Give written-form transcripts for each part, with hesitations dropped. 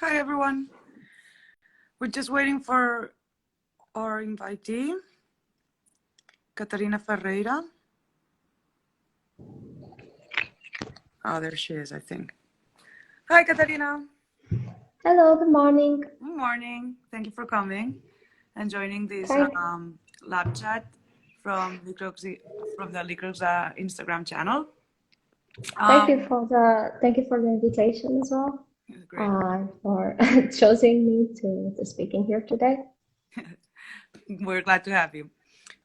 Hi, everyone. We're just waiting for our invitee, Catarina Ferreira. Oh, there she is, I think. Hi, Catarina. Hello, good morning. Good morning. Thank you for coming and joining this lab chat from Licrox, from the Licrox Instagram channel. Thank you for the invitation as well. Great. For choosing me to speaking here today. We're glad to have you.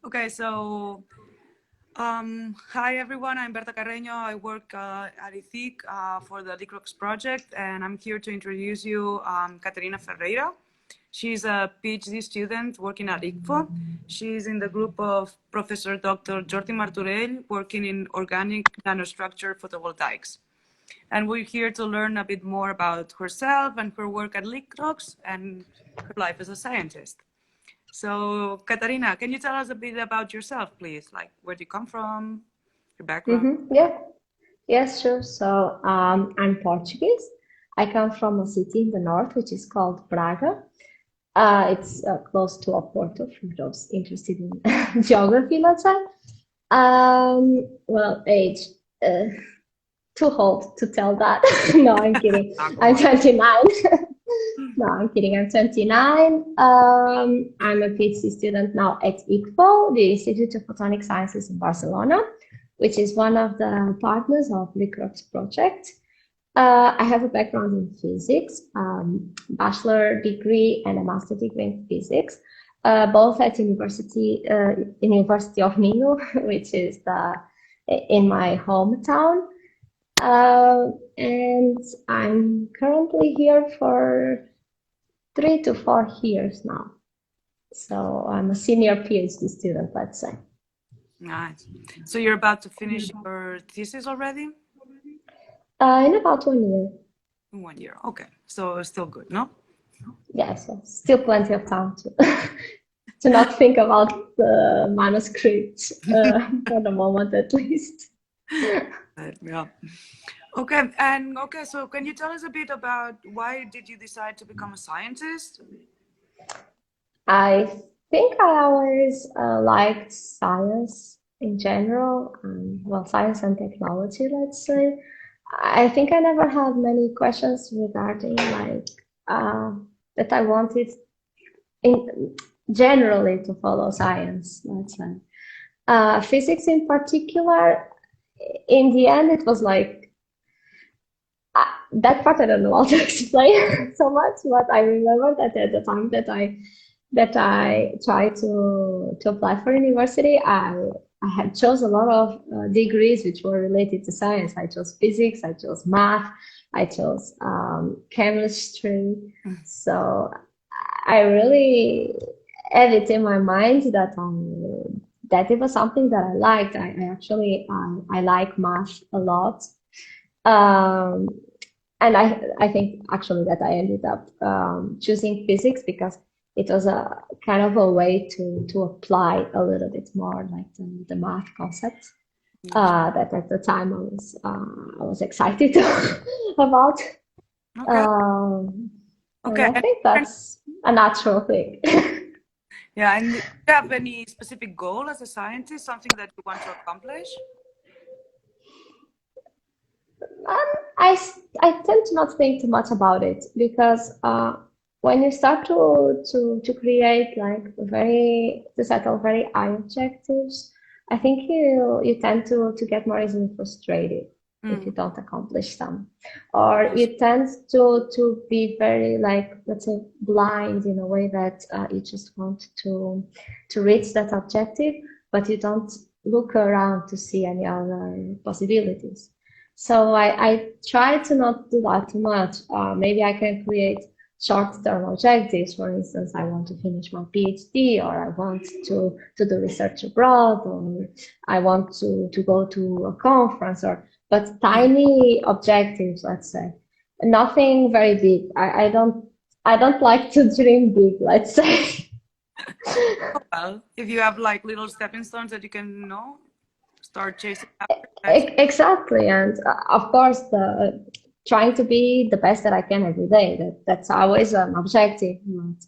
Okay, so hi everyone, I'm Berta Carreño. I work at ICFO for the Licrox project, and I'm here to introduce you Catarina Ferreira. She's a PhD student working at ICFO. She's in the group of Professor Dr. Jordi Martorell, working in organic nanostructure photovoltaics. And we're here to learn a bit more about herself and her work at Licrox and her life as a scientist. So, Catarina, can you tell us a bit about yourself, please? Like, where do you come from, your background? Yes, sure. So, I'm Portuguese. I come from a city in the north, which is called Braga. It's close to Oporto, for those interested in geography, let's say. Well, age, too old to tell that. No, I'm kidding. I'm 29. No, I'm kidding. I'm 29. I'm a PhD student now at ICFO, the Institute of Photonic Sciences in Barcelona, which is one of the partners of Licrox project. I have a background in physics, bachelor degree and a master degree in physics, both at University of Minho, which is in my hometown. And I'm currently here for 3 to 4 years now. So I'm a senior PhD student, let's say. Nice. So you're about to finish your thesis already? In about 1 year. 1 year, okay. So still good, no? Yes, so still plenty of time to not think about the manuscript for the moment, at least. Yeah. Okay, so can you tell us a bit about why did you decide to become a scientist? I think I always liked science in general, well, science and technology, let's say. I think I never had many questions regarding that I wanted generally to follow science, let's say. Physics in particular, in the end, it was like that part I don't know how to explain so much, but I remember that at the time that I tried to apply for university, I had chose a lot of degrees which were related to science. I chose physics, I chose math, I chose chemistry. So I really had it in my mind that it was something that I liked. I like math a lot. And I think actually that I ended up choosing physics because it was a kind of a way to apply a little bit more like the math concepts that at the time I was excited about. Okay. And I think that's a natural thing. Yeah, and do you have any specific goal as a scientist, something that you want to accomplish? I tend to not think too much about it because when you start to create to settle very high objectives, I think you tend to get more easily frustrated if you don't accomplish them, or you tend to be very let's say blind in a way that you just want to reach that objective, but you don't look around to see any other possibilities. So I try to not do that too much. Maybe I can create short-term objectives. For instance, I want to finish my PhD, or I want to do research abroad, or I want to go to a conference, but tiny objectives, let's say. Nothing very big. I don't like to dream big, let's say. Well, if you have like little stepping stones that you can start chasing after. Exactly, and of course trying to be the best that I can every day. That's always an objective. But,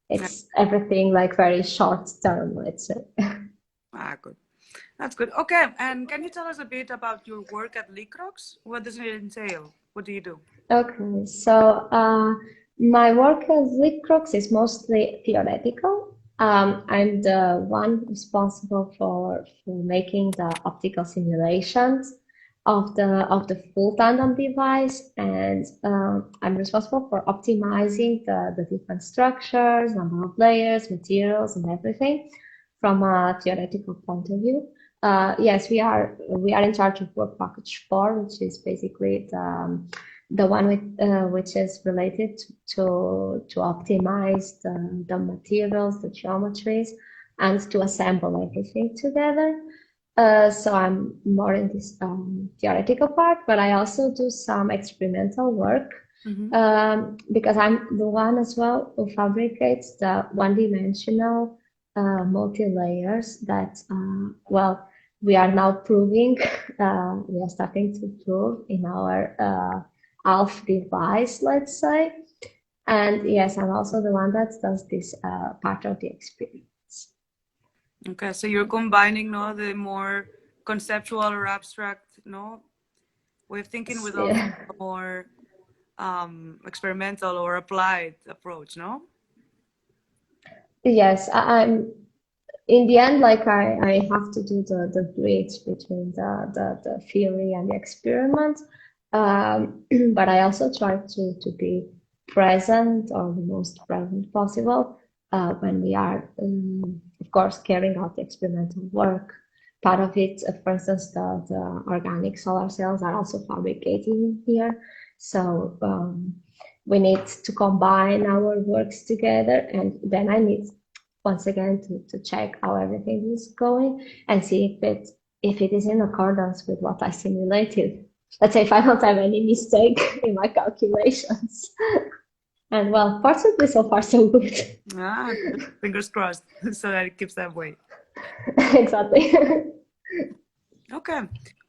Yeah. it's everything like very short term, let's say. Good. That's good. Okay, and can you tell us a bit about your work at Licrox? What does it entail? What do you do? Okay, so my work as Licrox is mostly theoretical. I'm the one responsible for making the optical simulations of the full tandem device, and I'm responsible for optimizing the different structures, number of layers, materials, and everything from a theoretical point of view. Yes, we are in charge of work package 4, which is basically the one which is related to optimize the materials, the geometries, and to assemble everything together. So I'm more in this theoretical part, but I also do some experimental work because I'm the one as well who fabricates the one-dimensional multi-layers that, well, we are now proving, we are starting to prove in our ALF device, let's say. And yes, I'm also the one that does this part of the experience. Okay, so you're combining, the more conceptual or abstract, way of thinking with also Yeah. more experimental or applied approach, no? Yes, I'm in the end, like I have to do the bridge between the theory and the experiment. But I also try to be present or the most present possible when we are, of course, carrying out the experimental work. Part of it, for instance, the organic solar cells are also fabricated here. So we need to combine our works together, and then I need once again to check how everything is going and see if it is in accordance with what I simulated. Let's say if I don't have any mistake in my calculations. And well, fortunately, so far so good. Good. Fingers crossed, so that it keeps that way. Exactly. Okay.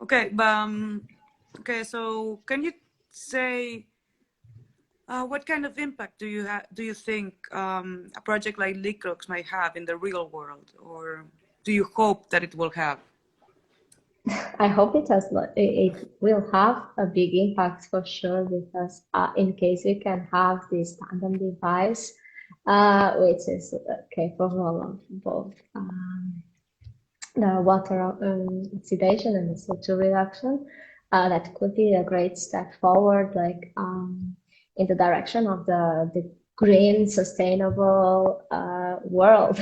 Okay. So, can you say what kind of impact do you think a project like Licrox might have in the real world, or do you hope that it will have? I hope it will have a big impact for sure because in case we can have this tandem device, which is capable of both the water oxidation and the CO2 reduction, that could be a great step forward, like in the direction of the green, sustainable world.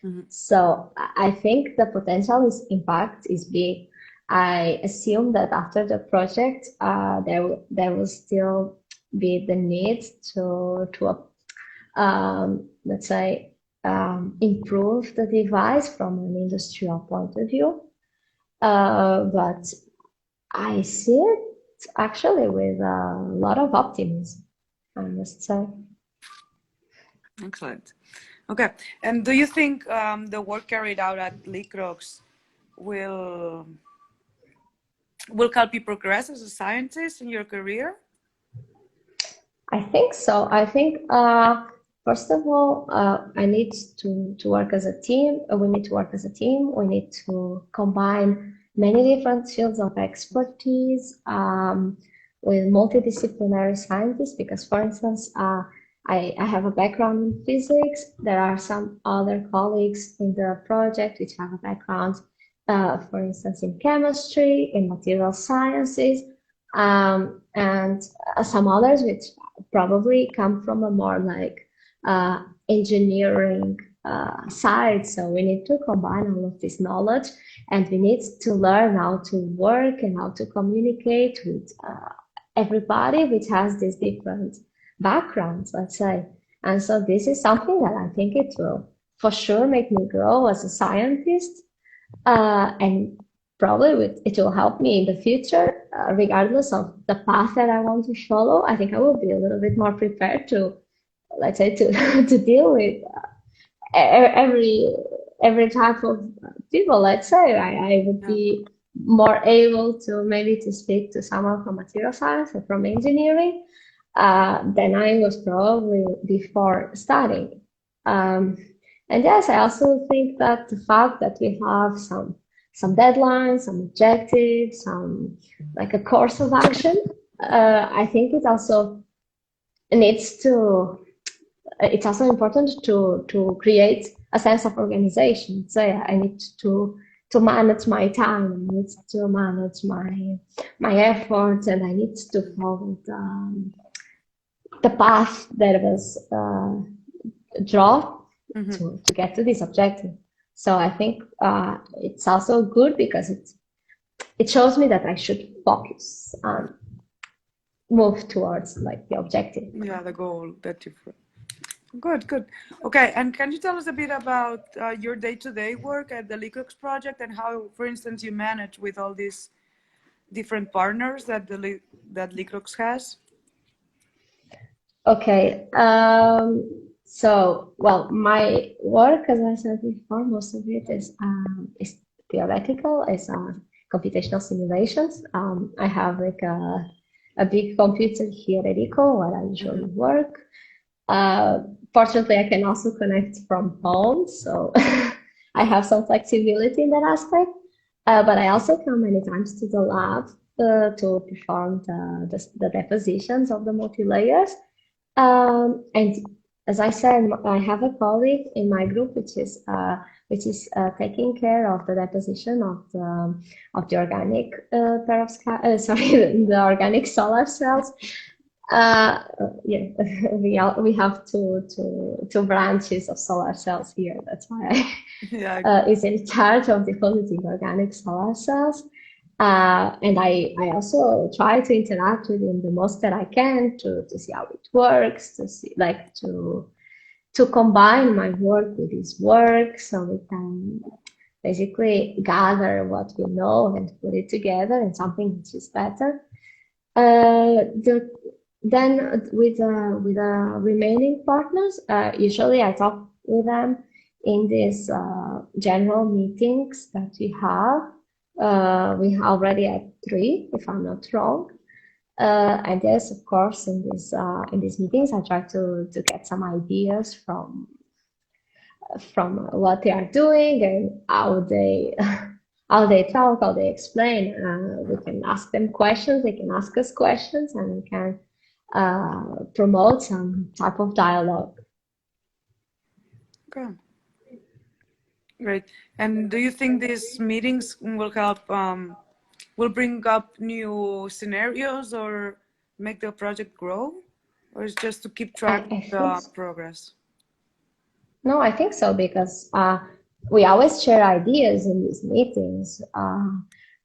Mm-hmm. So I think the potential impact is big. I assume that after the project, there will still be the need to let's say improve the device from an industrial point of view. But I see it actually with a lot of optimism, I must say. Excellent. Okay. And do you think the work carried out at Licrox will help you progress as a scientist in your career? I think so. I think, first of all, I need to work as a team. We need to work as a team. We need to combine many different fields of expertise with multidisciplinary scientists. Because, for instance, I have a background in physics. There are some other colleagues in the project which have a background, for instance, in chemistry, in material sciences, and some others which probably come from a more like engineering side. So we need to combine all of this knowledge, and we need to learn how to work and how to communicate with everybody which has these different backgrounds, let's say. And so this is something that I think it will for sure make me grow as a scientist, and probably it will help me in the future, regardless of the path that I want to follow. I think I will be a little bit more prepared to, let's say, to to deal with every type of people. Let's say I would Yeah. be more able to maybe to speak to someone from material science or from engineering than I was probably before studying. Um, and yes, I also think that the fact that we have some deadlines, some objectives, some like a course of action, I think it also needs to. It's also important to create a sense of organization. So yeah, I need to manage my time. I need to manage my efforts, and I need to follow the path that was drawn to get to this objective. So I think it's also good because it shows me that I should focus and move towards like the objective. Yeah, the goal that you. Good, good. Okay, and can you tell us a bit about your day-to-day work at the Licrox project and how, for instance, you manage with all these different partners that that Licrox has? Okay. So, well, my work, as I said before, most of it is theoretical, is computational simulations. I have like a big computer here at ICO where I usually work. Fortunately, I can also connect from home, so I have some flexibility in that aspect. But I also come many times to the lab to perform the depositions of the multi-layers. And as I said, I have a colleague in my group which is taking care of the deposition of the organic sorry, the organic solar cells. Yeah, we have two branches of solar cells here. That's why Yeah. is in charge of depositing organic solar cells. And I also try to interact with him the most that I can to see how it works, to see like to combine my work with his work so we can basically gather what we know and put it together in something which is better. Then with the remaining partners, usually I talk with them in these general meetings that we have. We already had three, if I'm not wrong. And yes, of course, in these meetings, I try to get some ideas from what they are doing and how they how they talk, how they explain. We can ask them questions, they can ask us questions, and we can promote some type of dialogue. Okay. Great. And do you think these meetings will help, will bring up new scenarios or make the project grow? Or is just to keep track I of think the progress? no, I think so because we always share ideas in these meetings,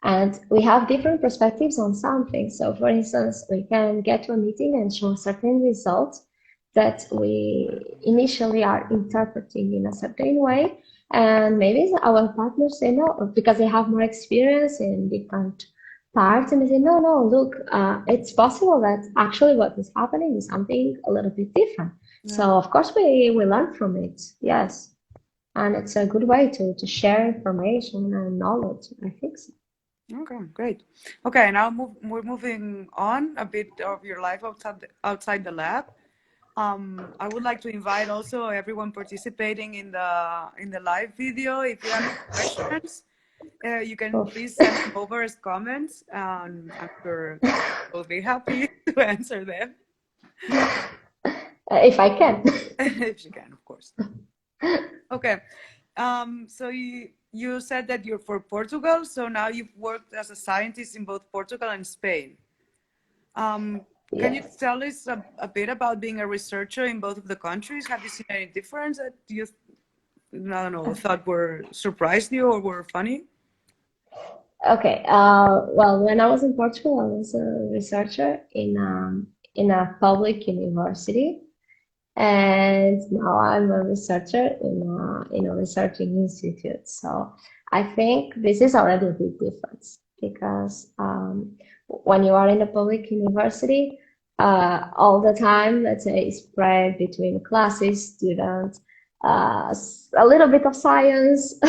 and we have different perspectives on something. So, for instance, we can get to a meeting and show certain results that we initially are interpreting in a certain way, and maybe our partners say no because they have more experience in different parts, and they say no, no, look, it's possible that actually what is happening is something a little bit different. So of course we learn from it, yes. And it's a good way to share information and knowledge. I think so. Okay, great. Okay, now we're moving on a bit of your life outside the lab. I would like to invite also everyone participating in the live video. If you have questions, you can Oof. please send them over as comments. I'm sure we'll be happy to answer them. If I can. If you can, of course. Okay. So you said that you're for Portugal, so now you've worked as a scientist in both Portugal and Spain. Can you Yes. tell us a bit about being a researcher in both of the countries? Have you seen any difference that you, I don't know, thought were surprised you or were funny? Okay. Well, when I was in Portugal, I was a researcher in a public university, and now I'm a researcher in a researching institute. So I think this is already a big difference because when you are in a public university, all the time, let's say, spread between classes, students, a little bit of science,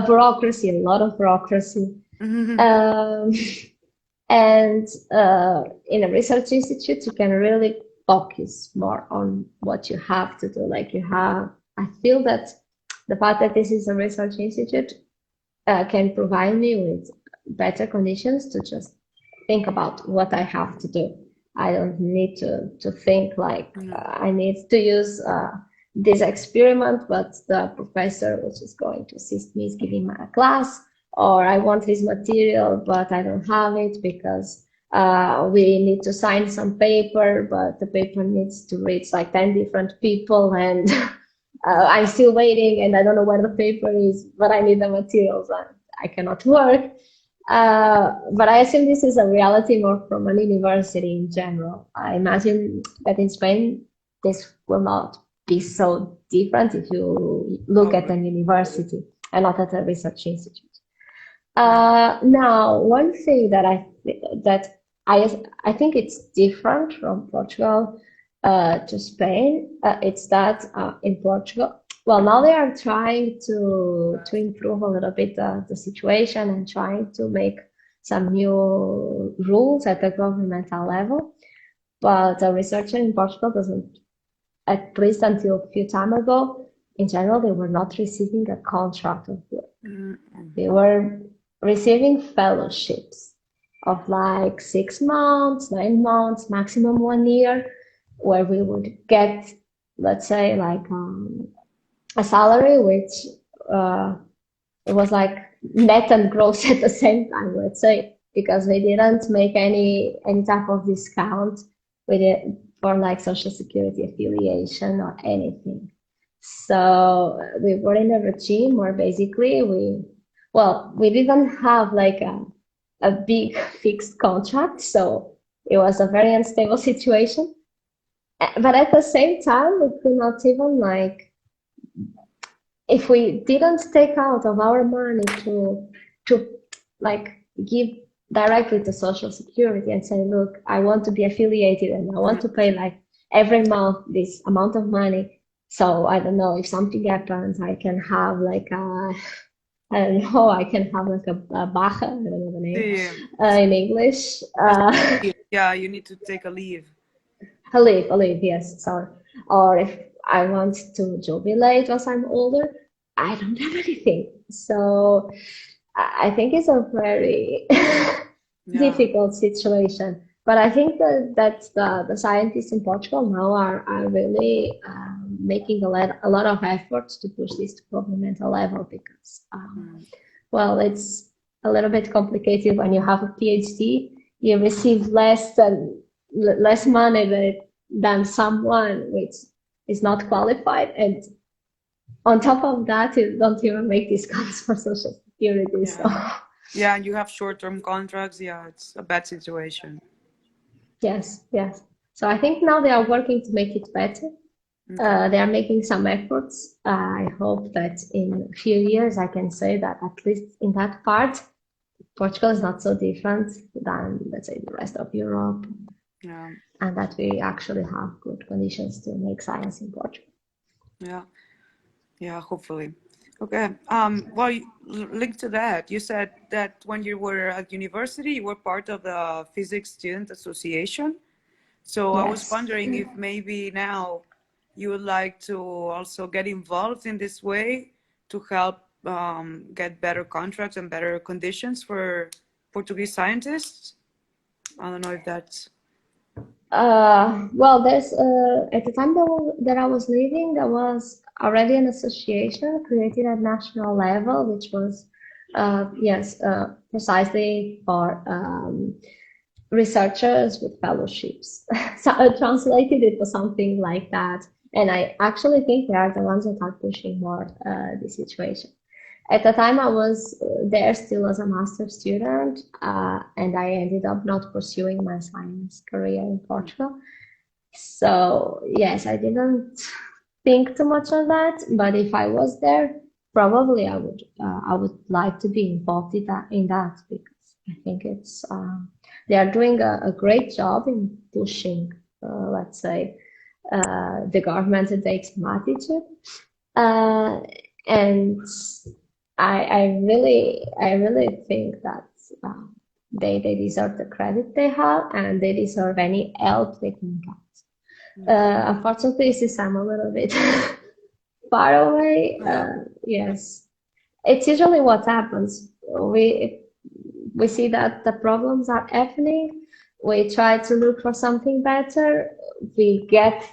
bureaucracy, a lot of bureaucracy. Um, and in a research institute, you can really focus more on what you have to do. Like you have, I feel that the fact that this is a research institute can provide me with better conditions to just think about what I have to do. I don't need to think like I need to use this experiment, but the professor which is going to assist me is giving me a class, or I want this material, but I don't have it because we need to sign some paper, but the paper needs to reach like 10 different people and I'm still waiting and I don't know where the paper is, but I need the materials and I cannot work. But I assume this is a reality more from an university in general. I imagine that in Spain, this will not be so different if you look at Probably. an university and not at a research institute. Yeah. Now, one thing that I think it's different from Portugal to Spain. It's that in Portugal, well, now they are trying to improve a little bit the situation and trying to make some new rules at the governmental level. But a researcher in Portugal doesn't, at least until a few time ago, in general, they were not receiving a contract of work. Mm-hmm. They were receiving fellowships of like 6 months, 9 months, maximum 1 year, where we would get, let's say, like a salary which uh, was like net and gross at the same time, let's say, because they didn't make any type of discount with it for like social security affiliation or anything. So we were in a regime where basically we didn't have like a big fixed contract, so it was a very unstable situation. But at the same time, we could not even like if we didn't take out of our money to like give directly to social security and say, look, I want to be affiliated and I want to pay like every month this amount of money. So I don't know if something happens, I can have like I don't know, I can have like a baja, I don't know the name Sí. in English. Yeah, you need to take a leave. A leave, yes, sorry. Or if I want to jubilate once I'm older, I don't have anything. So I think it's a very Yeah. difficult situation. But I think that the scientists in Portugal now are really making a lot of efforts to push this to governmental level because, Mm. well, it's a little bit complicated when you have a PhD. You receive less money than someone which is not qualified, and on top of that, you don't even make discounts for social security. So Yeah. Yeah, and you have short-term contracts. Yeah, it's a bad situation. yes, yes. So I think now they are working to make it better. Okay. They are making some efforts. I hope that in a few years I can say that at least in that part, Portugal is not so different than, let's say, the rest of Europe, Yeah. and that we actually have good conditions to make science in Portugal. Yeah. Yeah, hopefully. Okay. Well, linked to that, you said that when you were at university, you were part of the Physics Student Association. So I was Yes. wondering if maybe now you would like to also get involved in this way to help get better contracts and better conditions for Portuguese scientists. I don't know if that's. Well, there's at the time that I was leaving, there was already an association created at national level, which was, yes, precisely for researchers with fellowships. So I translated it for something like that, and I actually think they are the ones that are pushing more the situation. At the time, I was there still as a master's student, and I ended up not pursuing my science career in Portugal. So yes, I didn't think too much on that, but if I was there, probably I would like to be involved in that because I think they are doing a great job in pushing, let's say, the government to take some attitude. Uh, and I really think that they deserve the credit they have, and they deserve any help they can get. Unfortunately, since I'm a little bit far away, yes, it's usually what happens. We see that the problems are happening. We try to look for something better. We get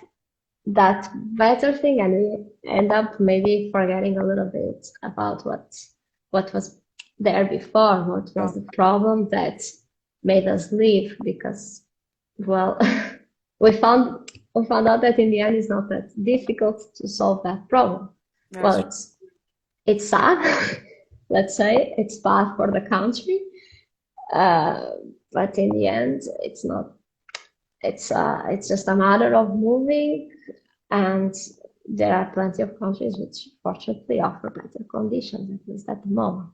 that better thing, and we end up maybe forgetting a little bit about what was there before, what was the problem that made us leave, because, well, we found out that in the end it's not that difficult to solve that problem. Well, it's sad. Let's say it's bad for the country, but in the end, it's not. It's just a matter of moving, and there are plenty of countries which fortunately offer better conditions, at least at the moment.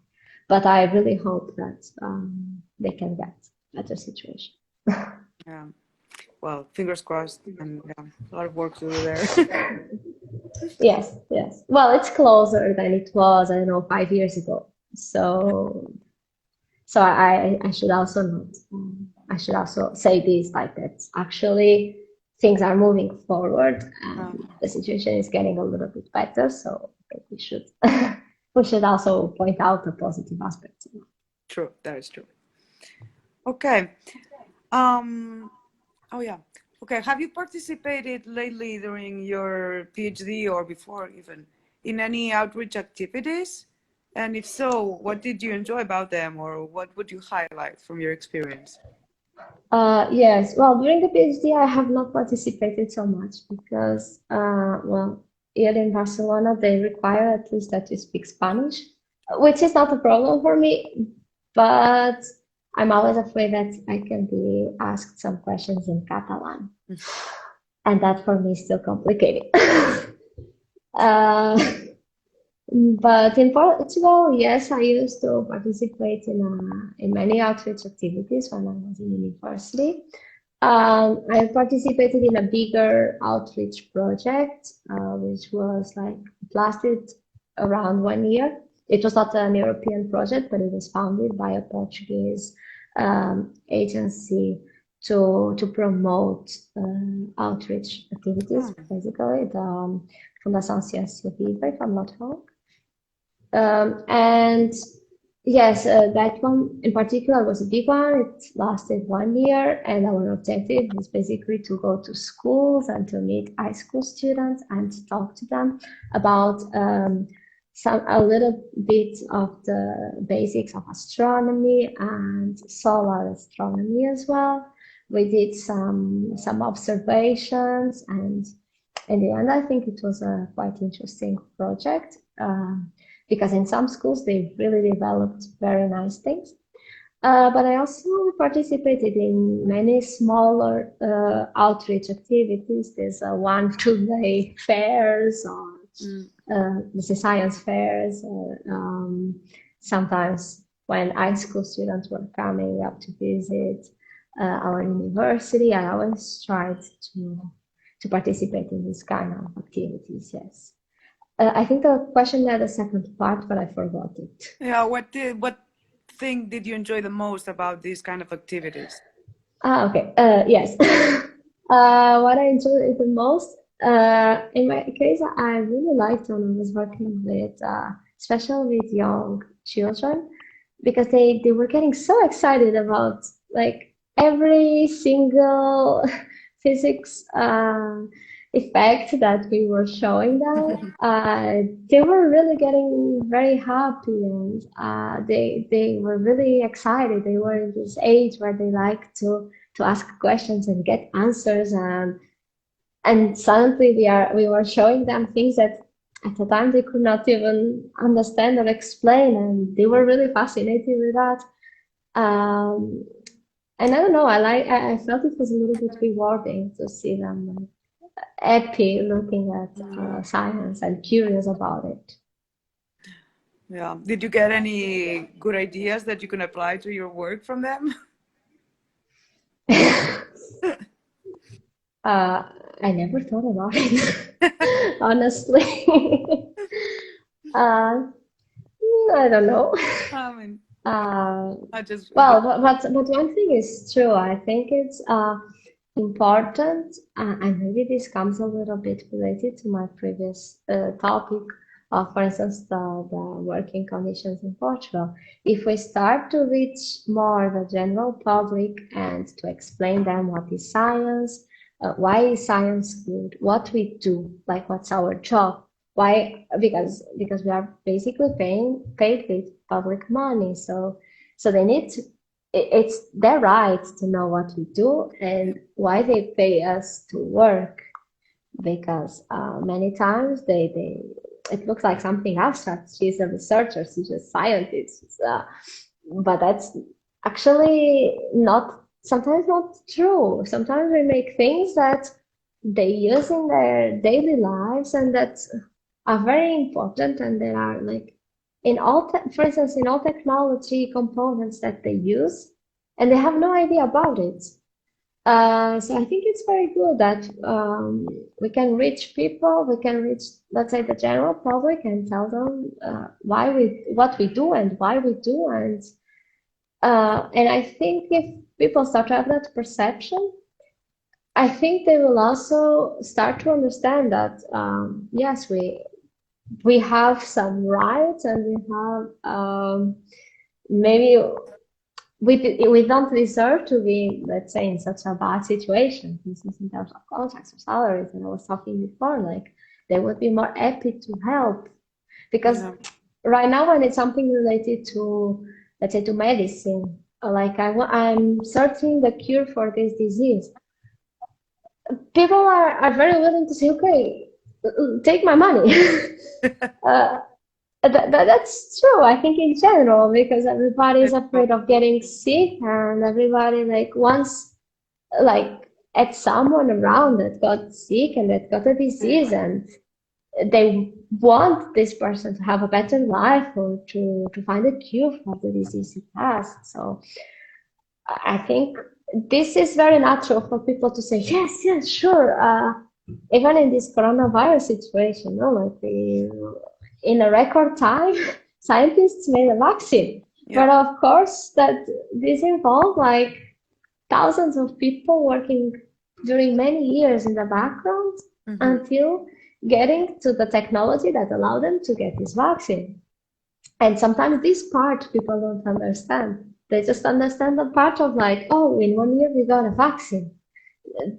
But I really hope that they can get better situation. Yeah. Well, fingers crossed, and yeah, a lot of work to do there. Yes, yes. Well, it's closer than it was, I don't know, 5 years ago. So I should also not. I should also say this, like that actually things are moving forward and the situation is getting a little bit better. So I think we should also point out the positive aspects. True, that is true. Okay. Oh yeah. Okay. Have you participated lately during your PhD or before even in any outreach activities? And if so, what did you enjoy about them, or what would you highlight from your experience? Yes, well, during the PhD, I have not participated so much because, well, here in Barcelona, they require at least that you speak Spanish, which is not a problem for me, but I'm always afraid that I can be asked some questions in Catalan, and that for me is still complicated. Uh, But in Portugal, yes, I used to participate in many outreach activities when I was in university. I participated in a bigger outreach project, which was like, it lasted around 1 year. It was not an European project, but it was founded by a Portuguese agency to promote outreach activities, basically, the Fundação Ciência Viva, if I'm not wrong. And yes, that one in particular was a big one. It lasted 1 year, and our objective was basically to go to schools and to meet high school students and to talk to them about a little bit of the basics of astronomy and solar astronomy as well. We did some observations, and in the end, I think it was a quite interesting project. Because in some schools they really developed very nice things. But I also participated in many smaller outreach activities. There's one-two-day fairs, or there's a science fairs, or sometimes when high school students were coming up to visit our university, I always tried to participate in this kind of activities, yes. I think the question had a second part, but I forgot it. Yeah, what thing did you enjoy the most about these kind of activities? Okay. Yes. What I enjoyed the most, in my case, I really liked when I was working with, especially with young children, because they were getting so excited about like every single physics effect that we were showing them. They were really getting very happy, and they were really excited. They were in this age where they like to ask questions and get answers, and suddenly we were showing them things that at the time they could not even understand or explain, and they were really fascinated with that. And I don't know, I felt it was a little bit rewarding to see them happy looking at science and curious about it. Yeah. Did you get any good ideas that you can apply to your work from them? I never thought about it, honestly. I don't know. I mean, Not just Well, but one thing is true. I think it's important, and maybe this comes a little bit related to my previous topic of, for instance, the working conditions in Portugal. If we start to reach more the general public and to explain them what is science, why is science good, what we do, like what's our job, why, because we are basically paid with public money, so they need to, it's their right to know what we do and why they pay us to work. Because many times it looks like something abstract. She's a researcher, she's a scientist, but that's actually not sometimes not true. Sometimes we make things that they use in their daily lives and that are very important, and there are like for instance, in all technology components that they use, and they have no idea about it. So I think it's very good that we can reach people, we can reach, let's say, the general public and tell them what we do and why we do, and I think if people start to have that perception, I think they will also start to understand that yes, we have some rights, and we have maybe we don't deserve to be, let's say, in such a bad situation, for instance, in terms of contracts or salaries. And I was talking before, like they would be more happy to help, because yeah. right now when it's something related to, let's say, to medicine, like I'm searching the cure for this disease, people are very willing to say, okay, take my money. uh, that's true, I think, in general, because everybody is afraid of getting sick, and everybody like wants, like, at someone around that got sick and that got a disease, and they want this person to have a better life or to find a cure for the disease he has. So I think this is very natural for people to say, yes, yes, sure. Even in this coronavirus situation, no, like in a record time, scientists made a vaccine. Yeah. But of course, that this involved like thousands of people working during many years in the background Hmm. until getting to the technology that allowed them to get this vaccine. And sometimes this part people don't understand. They just understand the part of like, oh, in 1 year we got a vaccine.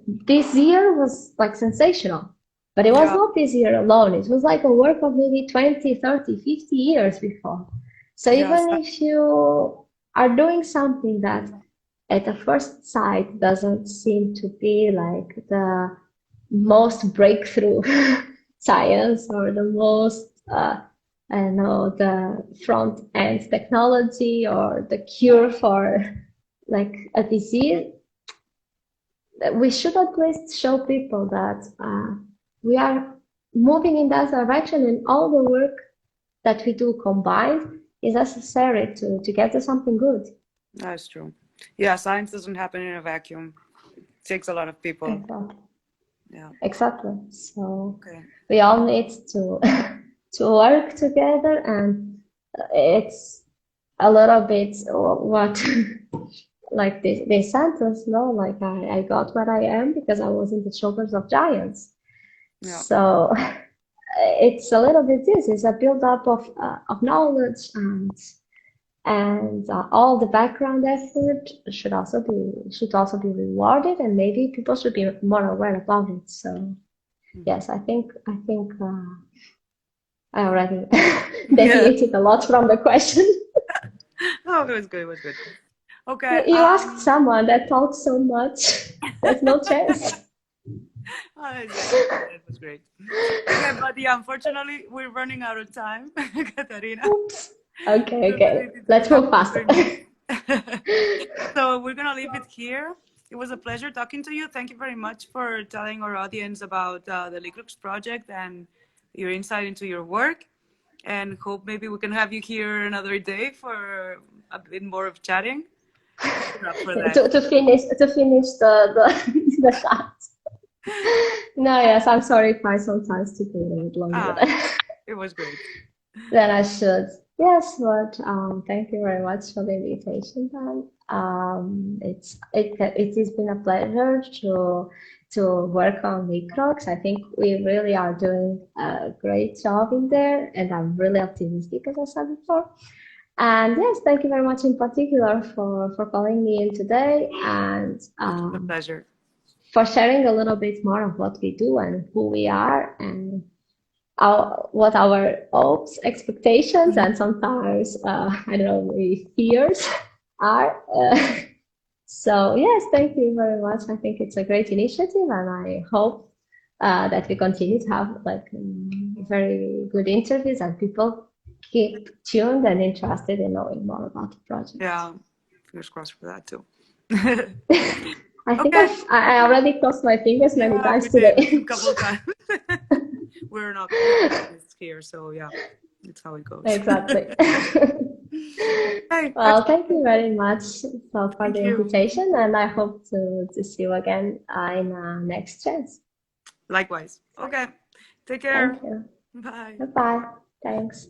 This year was like sensational, but it was Yeah. not this year alone. It was like a work of maybe 20, 30, 50 years before. So Yes. even if you are doing something that at the first sight doesn't seem to be like the most breakthrough science or the most I don't know, the front end technology or the cure for like a disease, we should at least show people that we are moving in that direction, and all the work that we do combined is necessary to get to something good. That's true. Yeah, science doesn't happen in a vacuum. It takes a lot of people. Exactly. Yeah. Exactly. So Okay. we all need to to work together, and it's a little bit what like they sent us, no? Like I got where I am because I was in the shoulders of giants. Yeah. So it's a little bit this. It's a build up of knowledge, and all the background effort should also be rewarded, and maybe people should be more aware about it. So Hmm. yes, I think I already Yeah. deviated a lot from the question. Oh, it was good. It was good. Okay. You asked someone that talks so much. There's no chance. That was great. Okay, but yeah, unfortunately, we're running out of time, Catarina. Oops. Okay, So okay. we Let's have move to faster. finish. So we're gonna leave it here. It was a pleasure talking to you. Thank you very much for telling our audience about the Licrox project and your insight into your work. And hope maybe we can have you here another day for a bit more of chatting. If you're up for that. To finish the shot. No, yes, I'm sorry if I sometimes took a little bit longer Ah, it was great. than I should. Yes, but thank you very much for the invitation, Dan. It has been a pleasure to work on Licrox. I think we really are doing a great job in there, and I'm really optimistic, as I said before. And yes, thank you very much in particular for calling me in today and A pleasure. for sharing a little bit more of what we do and who we are and what our hopes, expectations, and sometimes I don't know, maybe fears are. So yes, thank you very much. I think it's a great initiative, and I hope that we continue to have like very good interviews and people keep tuned and interested in knowing more about the project. Yeah, fingers crossed for that too. I think Okay. I already crossed my fingers many Yeah, times we did a today. couple of times. We're not artists here, so yeah, it's how it goes. Exactly. Hey, Well, excellent. thank you very much for Thank the you. invitation, and I hope to see you again in next chance. Likewise. Okay. Take care. Thank you. Bye. Bye bye. Thanks.